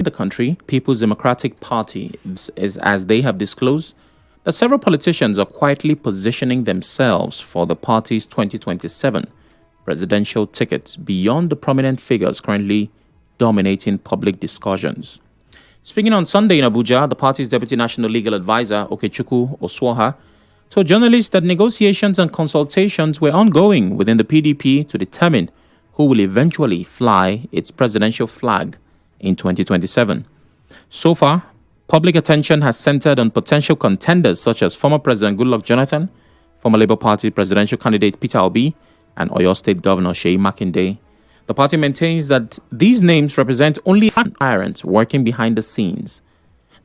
the country, People's Democratic Party, is as they have disclosed that several politicians are quietly positioning themselves for the party's 2027 presidential ticket beyond the prominent figures currently dominating public discussions. Speaking on Sunday in Abuja, the party's Deputy National Legal Advisor, Okechukwu Oswoha, told journalists that negotiations and consultations were ongoing within the PDP to determine who will eventually fly its presidential flag in 2027. So far, public attention has centered on potential contenders such as former President Goodluck Jonathan, former Labour Party presidential candidate Peter Obi, and Oyo State Governor Seyi Makinde. The party maintains that these names represent only tyrants working behind the scenes.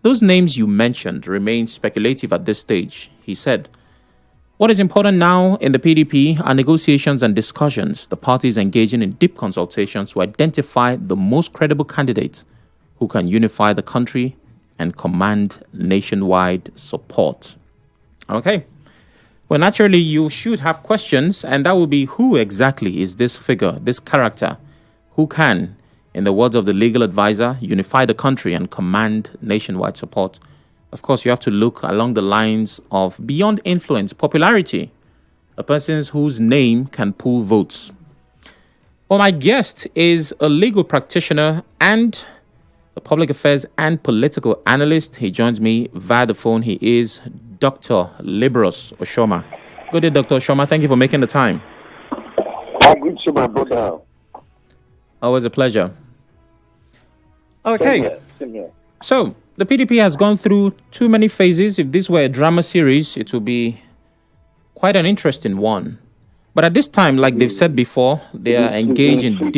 Those names you mentioned remain speculative at this stage, he said. What is important now in the PDP are negotiations and discussions. The party is engaging in deep consultations to identify the most credible candidates who can unify the country and command nationwide support. Okay. Well, naturally, you should have questions, and that will be who exactly is this figure, this character, who can, in the words of the legal advisor, unify the country and command nationwide support. Of course, you have to look along the lines of beyond influence, popularity, a person whose name can pull votes. Well, my guest is a legal practitioner and a public affairs and political analyst. He joins me via the phone. He is Dr. Liborous Oshoma. Good day, Dr. Oshoma. Thank you for making the time. Good to my brother. Always a pleasure. Okay. Same here. So, the PDP has gone through too many phases. If this were a drama series, it would be quite an interesting one. But at this time, like they've said before, they are engaged in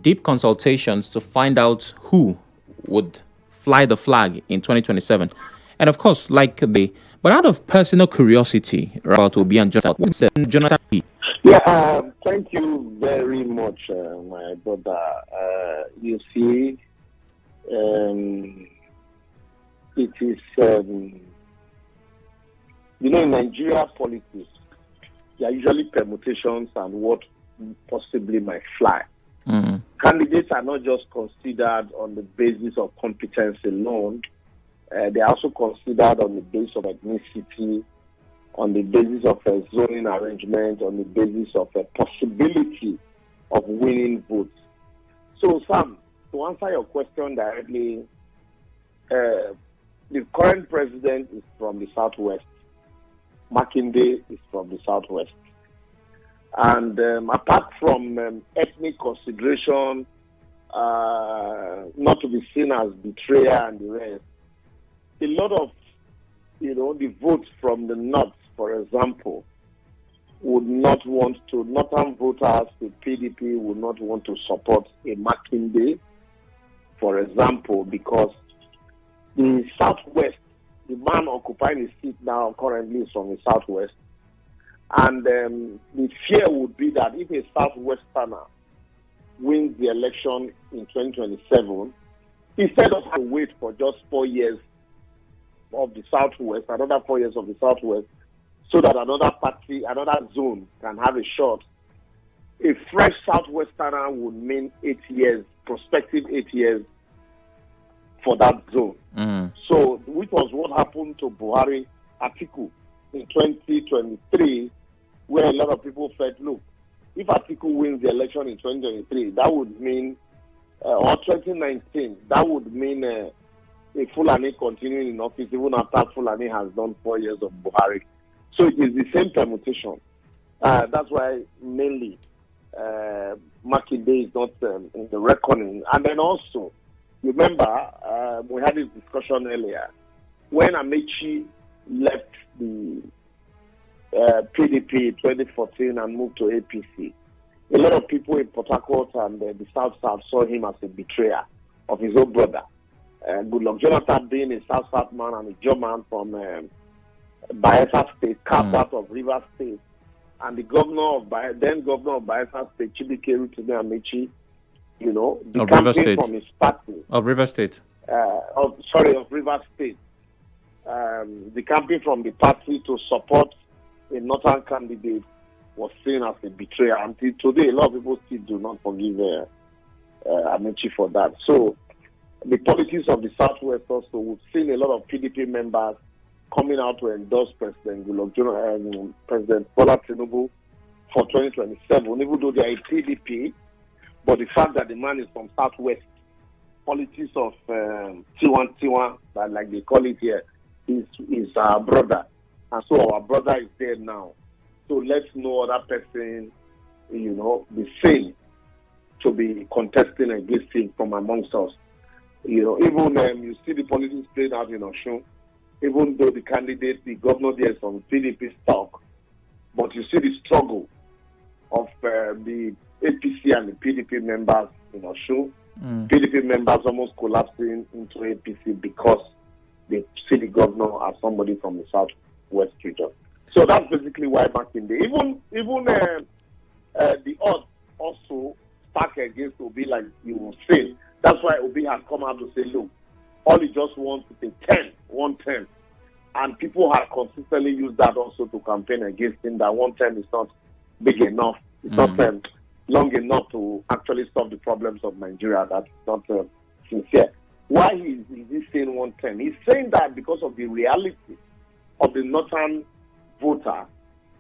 deep consultations to find out who would fly the flag in 2027. And of course, but out of personal curiosity about Obi and Jonathan. Yeah, thank you very much, my brother. You see, it is, in Nigeria politics, there are usually permutations and what possibly might fly. Mm-hmm. Candidates are not just considered on the basis of competence alone. They are also considered on the basis of ethnicity, on the basis of a zoning arrangement, on the basis of a possibility of winning votes. So, Sam, to answer your question directly, the current president is from the Southwest. Makinde is from the Southwest. And apart from ethnic consideration, not to be seen as betrayer and the rest, a lot of, the votes from the North, for example, would not want to, Northern voters, the PDP would not want to support a Makinde, for example, because the Southwest, the man occupying the seat now currently is from the Southwest. And the fear would be that if a Southwesterner wins the election in 2027, instead of having to wait for just 4 years of the Southwest, another 4 years of the Southwest, so that another party, another zone can have a shot, a fresh Southwesterner would mean 8 years, prospective 8 years for that zone. Mm. So, which was what happened to Buhari Atiku in 2023, where a lot of people felt, look, if Atiku wins the election in 2023, that would mean, or 2019, that would mean a Fulani continuing in office even after Fulani has done 4 years of Buhari. So it is the same permutation. That's why mainly Makinde is not in the reckoning. And then also, remember, we had this discussion earlier, when Amechi left the PDP in 2014 and moved to APC, a lot of people in Port Harcourt and the South saw him as a betrayer of his own brother. Goodluck Jonathan being a South man and a German from Bayelsa State, carved out of Rivers State, and the then governor of Bayelsa State, Chibike Rutimi Amechi, the campaign from his party. Of Rivers State. Of Rivers State. The campaign from the party to support a northern candidate was seen as a betrayer. Until today, a lot of people still do not forgive Amechi for that. So, politics of the Southwest also, we've seen a lot of PDP members coming out to endorse President President Bola Tinubu for 2027, even though they are a PDP. But the fact that the man is from Southwest, politics of Tiwan, like they call it here, is our brother. And so our brother is there now. So let's no other person, be seen to be contesting against him from amongst us. Even you see the politics played out in Oshoma, even though the candidate, the governor there is on PDP stock, but you see the struggle of the APC and the PDP members in Oshoma. PDP members almost collapsing into APC because they see the governor as somebody from the Southwest region. So that's basically why back in the even the odds also stack against Obi, like you will say. That's why Obi has come out to say, look, all he just wants is a 110. And people have consistently used that also to campaign against him, that 110 is not big enough. It's not long enough to actually solve the problems of Nigeria. That's not sincere. Why is he saying 110? He's saying that because of the reality of the northern voter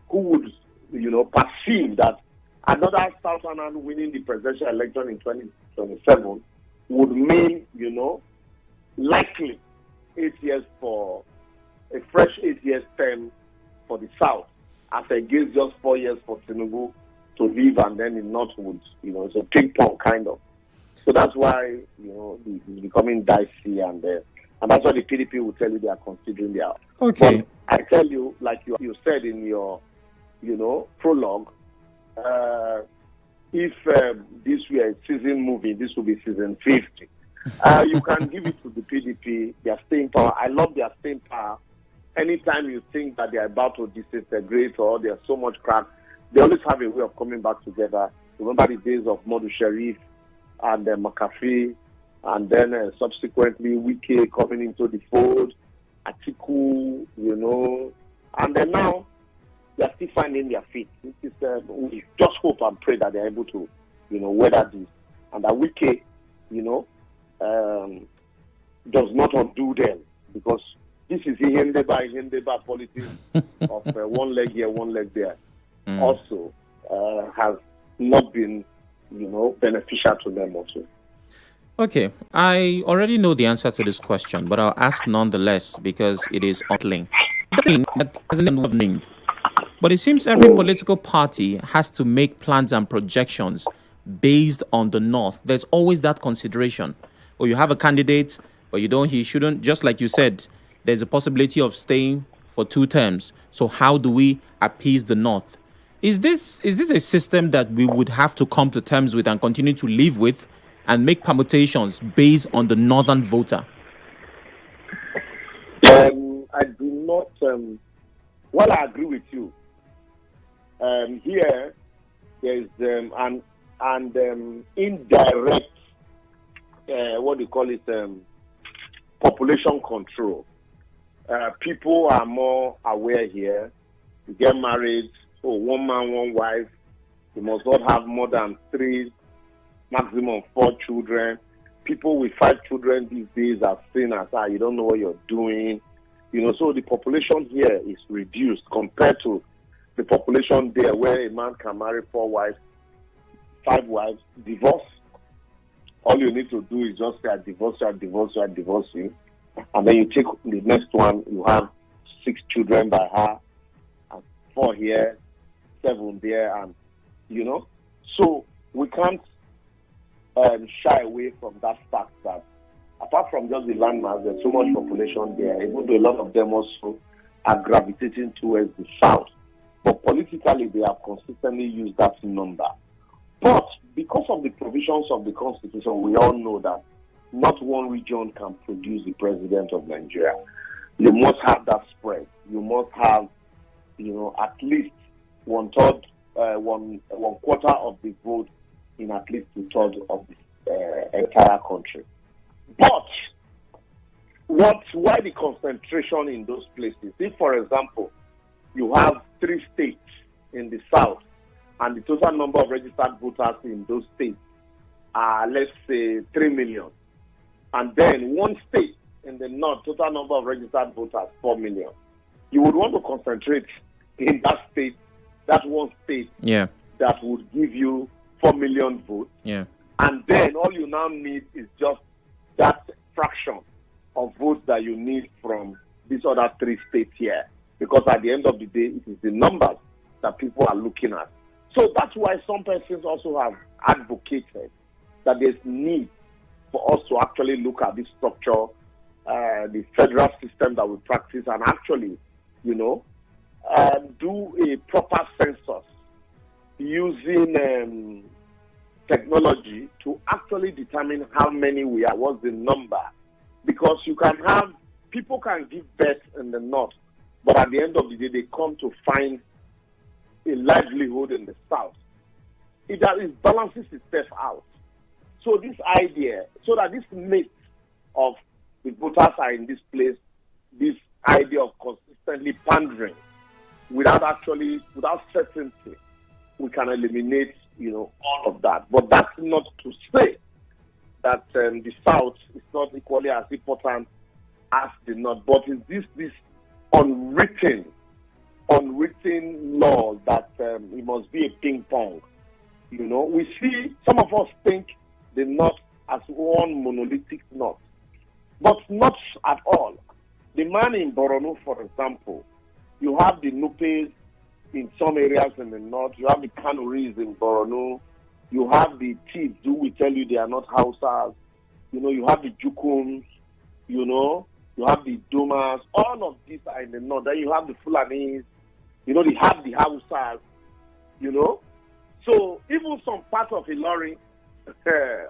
who would, perceive that another Southerner winning the presidential election in 2027 would mean, likely 8 years for a fresh 8 years term for the South, as against just 4 years for Tinubu to leave and then in North would, it's a ping pong kind of. So that's why, it's becoming dicey and that's why the PDP will tell you they are considering their. Okay. But I tell you, like you said in your, prologue, if this were a season movie, this will be season 50. You can give it to the PDP, their staying power. I love their staying power. Anytime you think that they are about to disintegrate or there's so much crack, they always have a way of coming back together. Remember the days of Modu Sharif and McAfee, and then subsequently Wike coming into the fold, Atiku, and then now they are still finding their feet. We just hope and pray that they are able to, weather this, and that Wike, does not undo them, because this is Hindeba politics of one leg here, one leg there. Also has not been, beneficial to them also. Okay, I already know the answer to this question, but I'll ask nonetheless because it is unling. The thing that hasn't named, but it seems every political party has to make plans and projections based on the North. There's always that consideration. Or you have a candidate, but he shouldn't, just like you said, there's a possibility of staying for 2 terms. So how do we appease the North? Is this a system that we would have to come to terms with and continue to live with and make permutations based on the northern voter? I do not. I agree with you. Here, there is an indirect, population control. People are more aware here. You get married, one man, one wife. You must not have more than 3, maximum 4 children. People with 5 children these days are seen as, you don't know what you're doing. So the population here is reduced compared to the population there, where a man can marry 4 wives, 5 wives, divorce. All you need to do is just say, I divorce you. And then you take the next one, you have 6 children by her, and 4 here, 7 there, and So we can't shy away from that fact that apart from just the landmass, there's so much population there, even though a lot of them also are gravitating towards the south. But politically, they have consistently used that number. But because of the provisions of the Constitution, we all know that not one region can produce the president of Nigeria. You must have that spread. You must have, at least 1/3, one quarter of the vote in at least 2/3 of the entire country. But why the concentration in those places? If, for example, you have 3 states in the south, and the total number of registered voters in those states are, let's say, 3 million. and then one state in the north, total number of registered voters, 4 million. You would want to concentrate in that state, that one state that would give you 4 million votes. Yeah. And then all you now need is just that fraction of votes that you need from these other 3 states here. Because at the end of the day, it is the numbers that people are looking at. So that's why some persons also have advocated that there's need for us to actually look at this structure, the federal system that we practice, and actually, do a proper census using technology to actually determine how many we are, what's the number. Because people can give birth in the north, but at the end of the day, they come to find a livelihood in the south. It balances itself out. So this idea, so that this myth of the voters are in this place, this idea of consistently pandering without certainty, we can eliminate, all of that. But that's not to say that the south is not equally as important as the north. But is this unwritten law that it must be a ping pong? We see some of us think the north as one monolithic north, but not at all. The man in Borno, for example, you have the Nupes in some areas in the north, you have the Kanuris in Borno, you have the Thieves who will tell you they are not Hausas, you have the Jukums, you have the Domas, all of these are in the north. Then you have the Fulanis, they have the Hausas, So even some parts of Ilorin,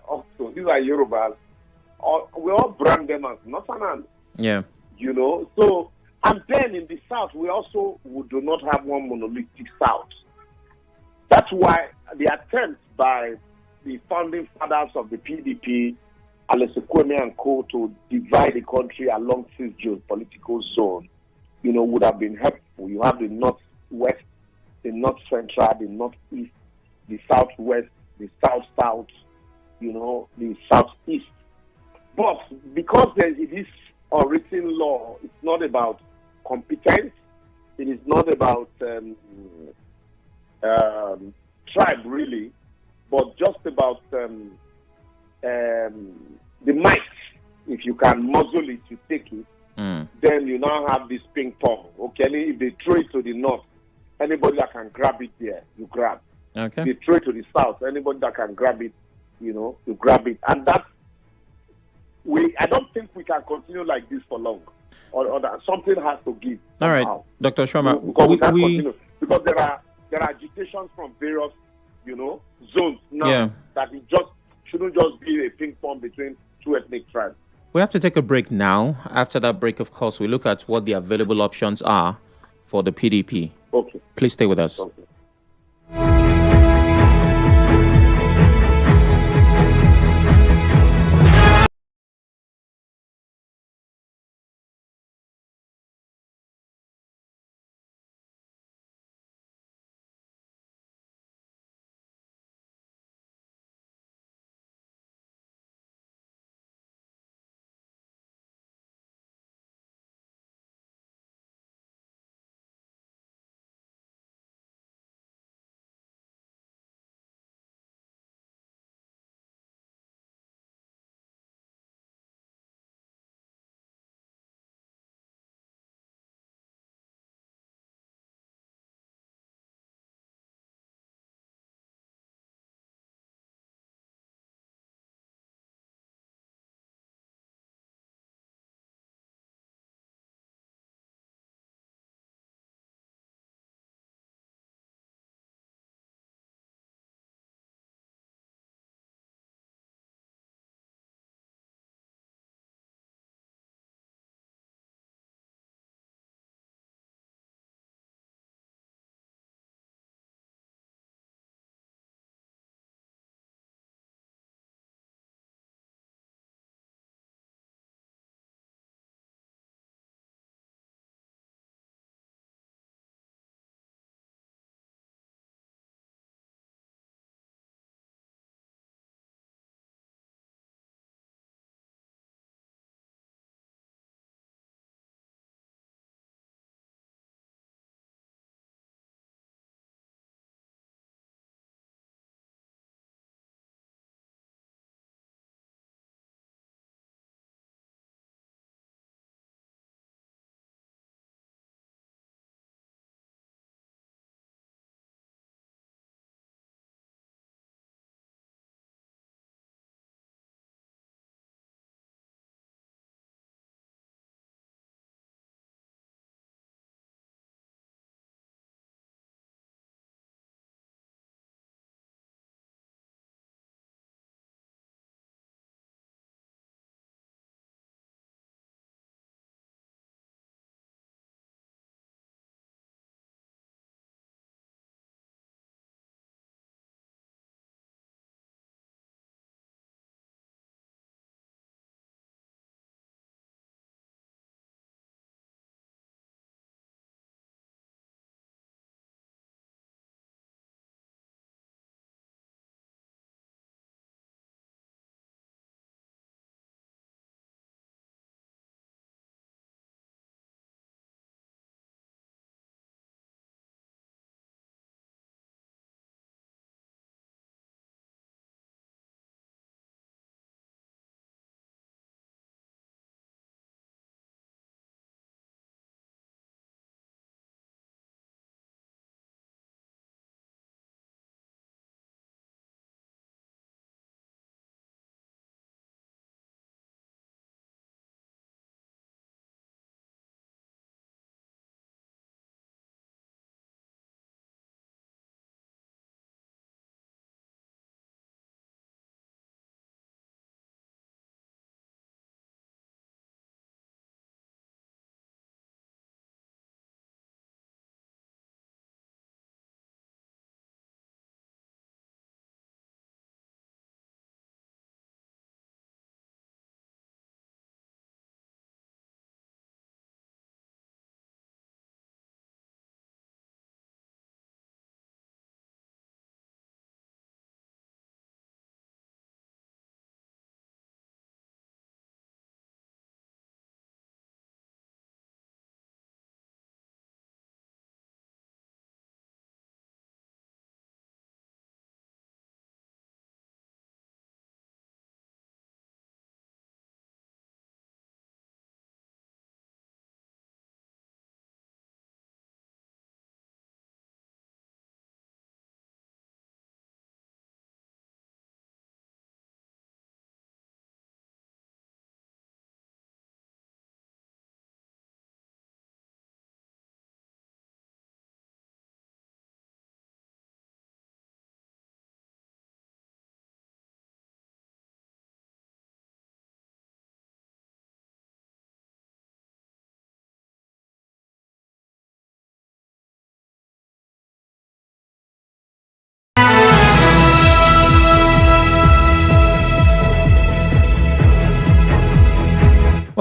also, these are Yorubas, we all brand them as Northerners. Yeah. So, and then in the south, we do not have one monolithic south. That's why the attempt by the founding fathers of the PDP, Alex Kwame and co, to divide the country along 6 geopolitical zones, would have been helpful. You have the northwest, the north central, the northeast, the southwest, the south-south, the southeast. But because there is this unwritten law, it's not about competence, it is not about tribe really, but just about the might. If you can muzzle it, you take it. Then you now have this ping pong. Okay, if they throw it to the north, anybody that can grab it there, you grab. Okay. They throw it to the south, anybody that can grab it, you grab it. And I don't think we can continue like this for long. Or that something has to give. All right, Dr. Oshoma, because we can't continue. Because there are agitations from various, zones now that it shouldn't just be a ping pong between 2 ethnic tribes. We have to take a break now. After that break, of course, we look at what the available options are for the PDP. Okay. Please stay with us. Okay.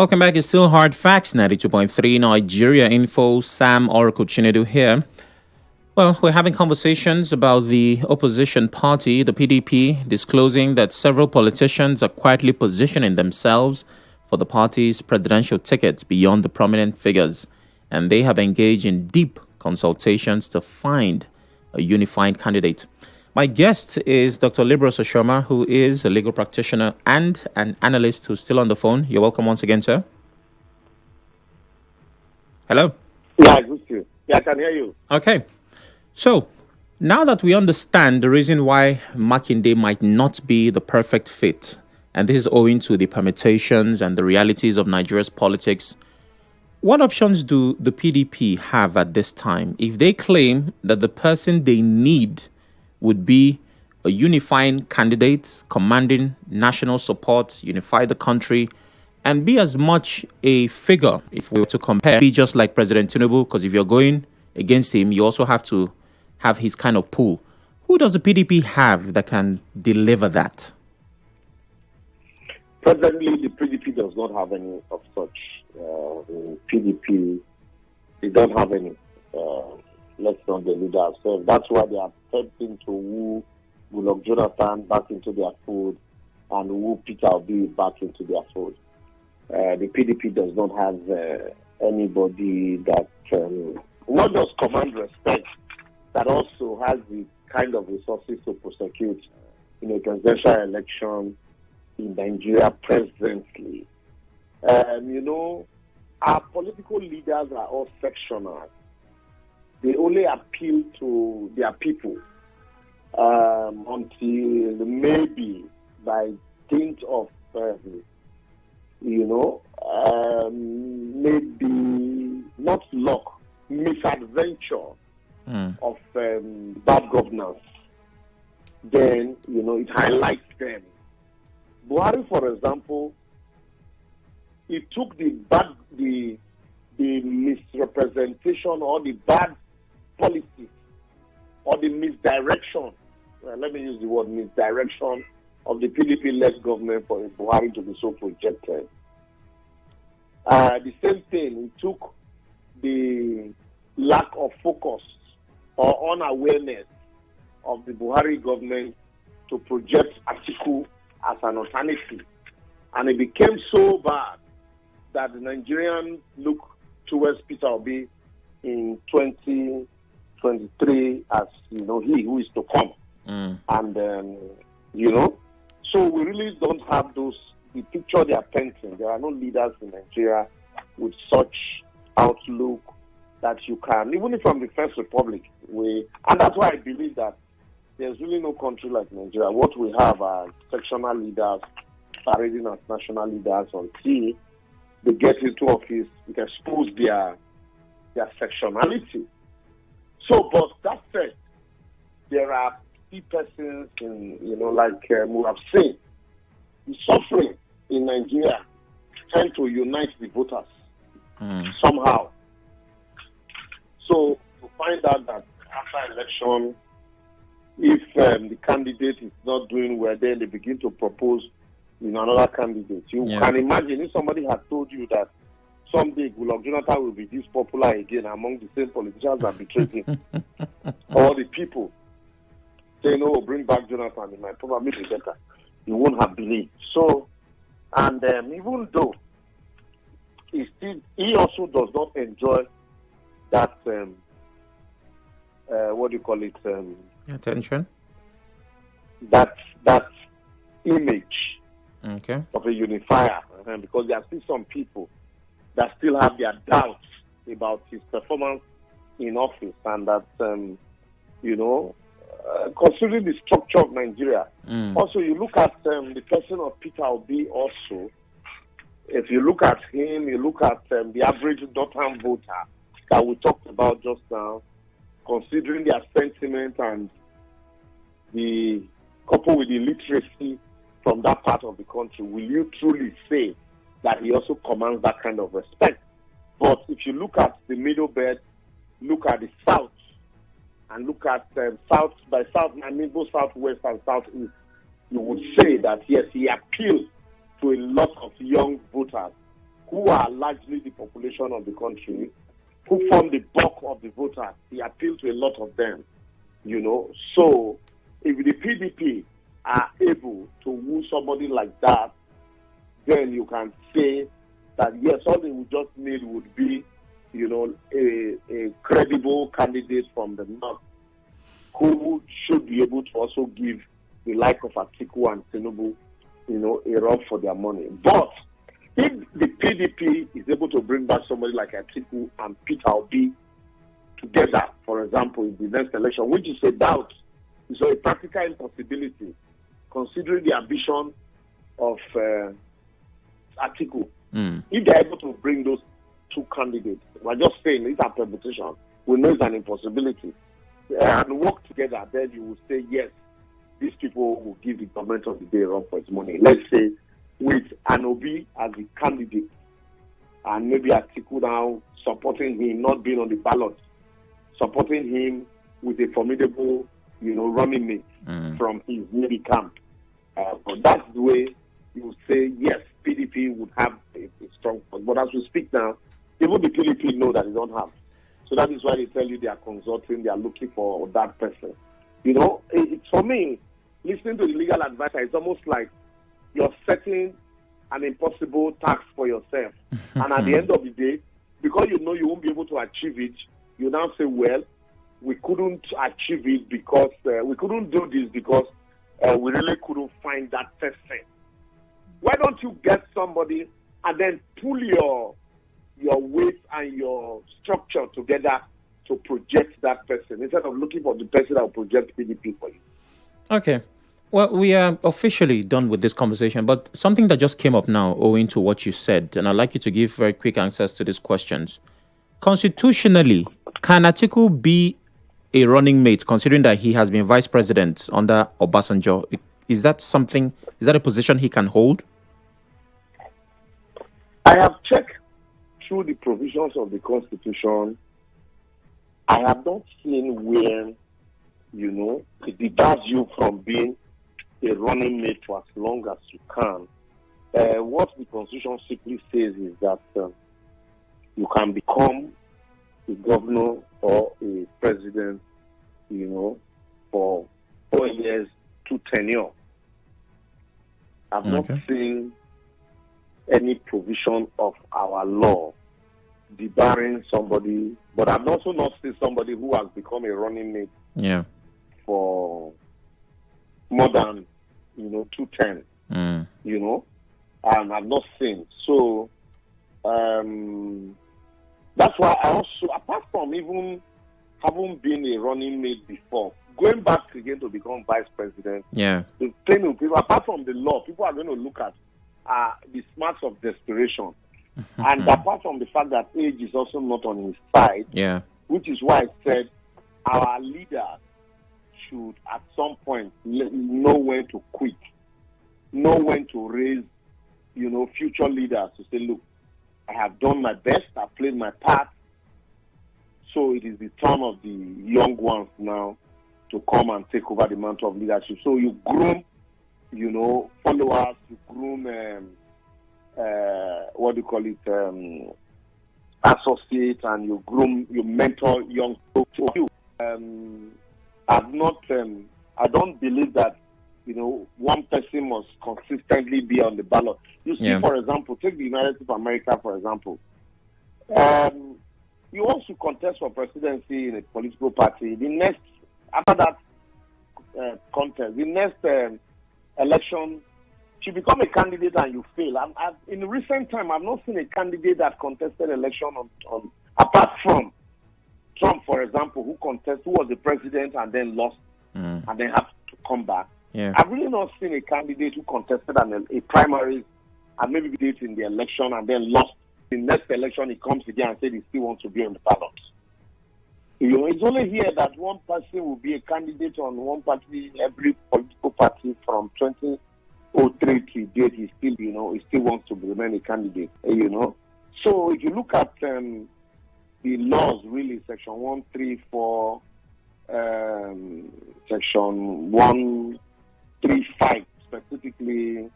Welcome back. It's still Hard Facts, 92.3 Nigeria Info. Sam Chinedu here. Well, we're having conversations about the opposition party, the PDP, disclosing that several politicians are quietly positioning themselves for the party's presidential ticket beyond the prominent figures. And they have engaged in deep consultations to find a unifying candidate. My guest is Dr. Liborous Oshoma, who is a legal practitioner and an analyst who's still on the phone. You're welcome once again, sir. Hello? Yeah, good to you. Yeah, I can hear you. Okay. So, now that we understand the reason why Makinde might not be the perfect fit, and this is owing to the permutations and the realities of Nigeria's politics, what options do the PDP have at this time if they claim that the person they need would be a unifying candidate, commanding national support, unify the country, and be as much a figure, if we were to compare, be just like President Tinubu, because if you're going against him, you also have to have his kind of pull. Who does the PDP have that can deliver that? Presently, the PDP does not have any of such. PDP, they don't have any. Let's not delude ourselves. That's why they are attempting to woo Goodluck Jonathan back into their fold and woo Peter Obi back into their fold. The PDP does not have anybody that not just command respect, that also has the kind of resources to prosecute in a presidential election in Nigeria presently. Our political leaders are all sectional. They only appeal to their people until maybe by dint of, maybe not luck, misadventure of bad governance. Then, it highlights them. Buhari, for example, it took the misrepresentation or the bad policy or the misdirection, let me use the word misdirection, of the PDP-led government for Buhari to be so projected. The same thing, it took the lack of focus or unawareness of the Buhari government to project Atiku as an alternative. And it became so bad that the Nigerians look towards Peter Obi in 2023 as, he who is to come. And, so we really don't have the picture they are painting. There are no leaders in Nigeria with such outlook that you can, even from the First Republic, and that's why I believe that there's really no country like Nigeria. What we have are sectional leaders parading as national leaders until they get into office, it expose their sectionality. So, but that said, there are key persons in, like we have seen, the suffering in Nigeria tend to unite the voters somehow. So, to find out that after election, if the candidate is not doing well, then they begin to propose another candidate. You can imagine if somebody had told you that someday Goodluck Jonathan will be this popular again among the same politicians that betrayed him, or the people saying, "Oh, bring back Jonathan, it might probably be better." You won't have believed. So, and even though he also does not enjoy that attention, that image of a unifier, because there are still some people that still have their doubts about his performance in office, and that considering the structure of Nigeria. Also, you look at the person of Peter Obi also. If you look at him, you look at the average northern voter that we talked about just now, considering their sentiment and the coupled with the literacy from that part of the country, will you truly say that he also commands that kind of respect? But if you look at the middle belt, look at the south, and look at south, by south, I mean both southwest and southeast, you would say that yes, he appeals to a lot of young voters who are largely the population of the country, who form the bulk of the voters. He appealed to a lot of them, So if the PDP are able to woo somebody like that, then you can say that, yes, all they would just need would be, a credible candidate from the north who should be able to also give the like of Atiku and Tinubu, a run for their money. But if the PDP is able to bring back somebody like Atiku and Peter Obi together, for example, in the next election, which is a doubt, it's a practical impossibility, considering the ambition of Atiku. If they're able to bring those two candidates, we're just saying it's a permutation, we know it's an impossibility, and work together, then you will say, yes, these people will give the government of the day a run for its money. Let's say with an Obi as the candidate, and maybe Atiku now supporting him, not being on the ballot, supporting him with a formidable, running mate from his nearly camp. But that's the way you would say, yes, PDP would have a strong point. But as we speak now, even the PDP know that they don't have. So that is why they tell you they are consulting, they are looking for that person. For me, listening to the legal advisor, it's almost like you're setting an impossible task for yourself. And at the end of the day, because you know you won't be able to achieve it, you now say, well, we couldn't achieve it because we couldn't do this because we really couldn't find that person. Why don't you get somebody and then pull your weight and your structure together to project that person instead of looking for the person that will project PDP for you? Okay. Well, we are officially done with this conversation, but something that just came up now owing to what you said, and I'd like you to give very quick answers to these questions. Constitutionally, can Atiku be a running mate, considering that he has been vice president under Obasanjo? Is that a position he can hold? I have checked through the provisions of the Constitution. I have not seen where, it deters you from being a running mate for as long as you can. What the Constitution simply says is that you can become a governor or a president, for 4 years to tenure. I've not seen any provision of our law debarring somebody, but I've also not seen somebody who has become a running mate for more than 210. And I've not seen. So that's why I also, apart from even having been a running mate before, going back again to become vice president, the thing with people, apart from the law, people are going to look at the smarts of desperation. And apart from the fact that age is also not on his side, which is why I said our leaders should at some point know when to quit, know when to raise, future leaders to say, look, I have done my best, I've played my part, so it is the turn of the young ones now to come and take over the mantle of leadership. So you groom, followers, you groom, associates, and you mentor young people. I don't believe that, one person must consistently be on the ballot. You see, for example, take the United States of America, for example. You want to contest for presidency in a political party. After that contest, the next election, you become a candidate and you fail. In recent time, I've not seen a candidate that contested election on apart from Trump, for example, who was the president and then lost and then had to come back. I've really not seen a candidate who contested a primary and maybe did in the election and then lost. In the next election, he comes again and said he still wants to be on the ballot. It's only here that one person will be a candidate on one party, every political party from 2003 to date. He still wants to remain a candidate. So if you look at the laws, really, Section 134, Section 135, specifically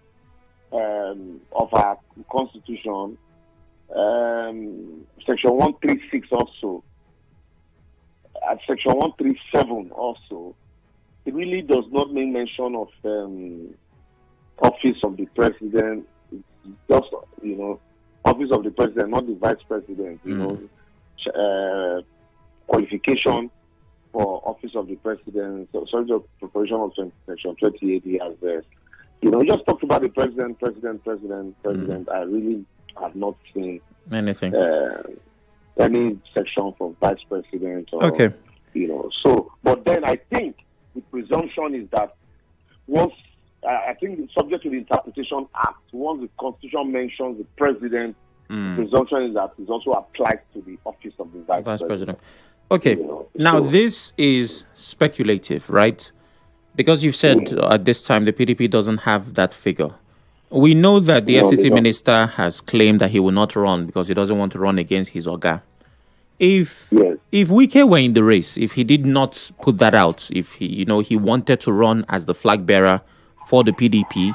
of our Constitution, Section 136 also, at Section 137 also, it really does not make mention of office of the president. It's just, office of the president, not the vice president, qualification for office of the president. So, sorry, the provision of Section 28, he has he just talked about the president. I really have not seen anything, any section for vice president. Or, okay. So, but then I think the presumption is that once, I think it's subject to the Interpretation Act, once the Constitution mentions the president, the presumption is that it also applies to the office of the vice president. Okay. Now, this is speculative, right? Because you've said at this time the PDP doesn't have that figure. We know that the FCT minister has claimed that he will not run because he doesn't want to run against his Oga. If Wike were in the race, if he did not put that out, if he wanted to run as the flag bearer for the PDP,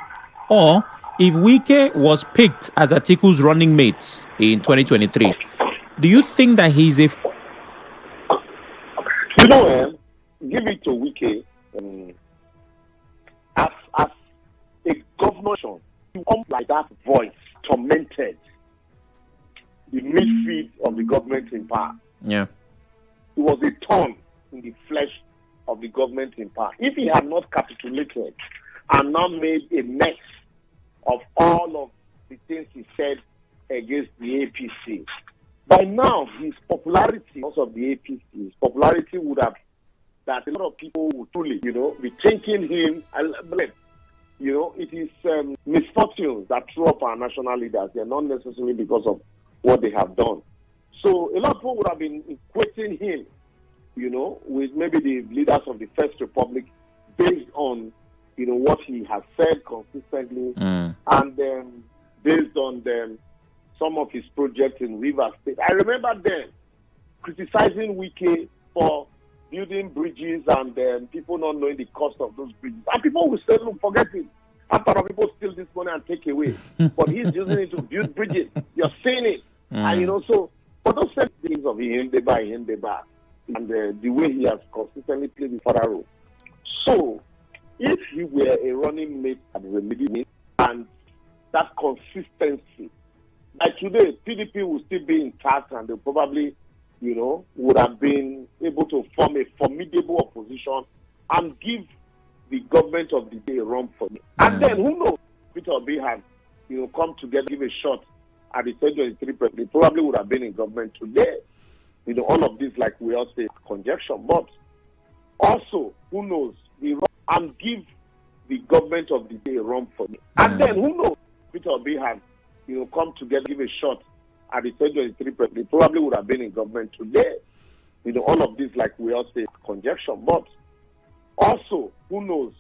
or if Wike was picked as Atiku's running mate in 2023, do you think that he's a... give it to Wike as a governor, you come like that voice tormented the midfield of the government in power. Yeah. It was a thorn in the flesh of the government in power. If he had not capitulated and not made a mess of all of the things he said against the APC, by now his popularity, because of the APC, his popularity would have, that a lot of people would truly, be thanking him. It is misfortunes that throw up our national leaders. They're not necessarily because of what they have done. So a lot of people would have been equating him, with maybe the leaders of the First Republic based on, what he has said consistently, and then based on some of his projects in Rivers State. I remember then criticizing Wike for building bridges and people not knowing the cost of those bridges. And people will say, look, forget it. After all, people steal this money and take away. But he's using it to build bridges. You're seeing it. And, so, but those same things of him, they buy. And the way he has consistently played the father role. So, if he were a running mate at the meeting and that consistency, like today, PDP will still be intact and they probably, would have been able to form a formidable opposition and give the government of the day a run for it. And then, who knows, Peter Obi has, come together, give a shot at the 2023 president. They probably would have been in government today. All of this, like we all say, conjecture. But also, who knows, and give the government of the day a run for it. And then, who knows, Peter Obi has, come together, give a shot at the 2023 president. They probably would have been in government today. All of this, like we all say, conjecture. But also, who knows,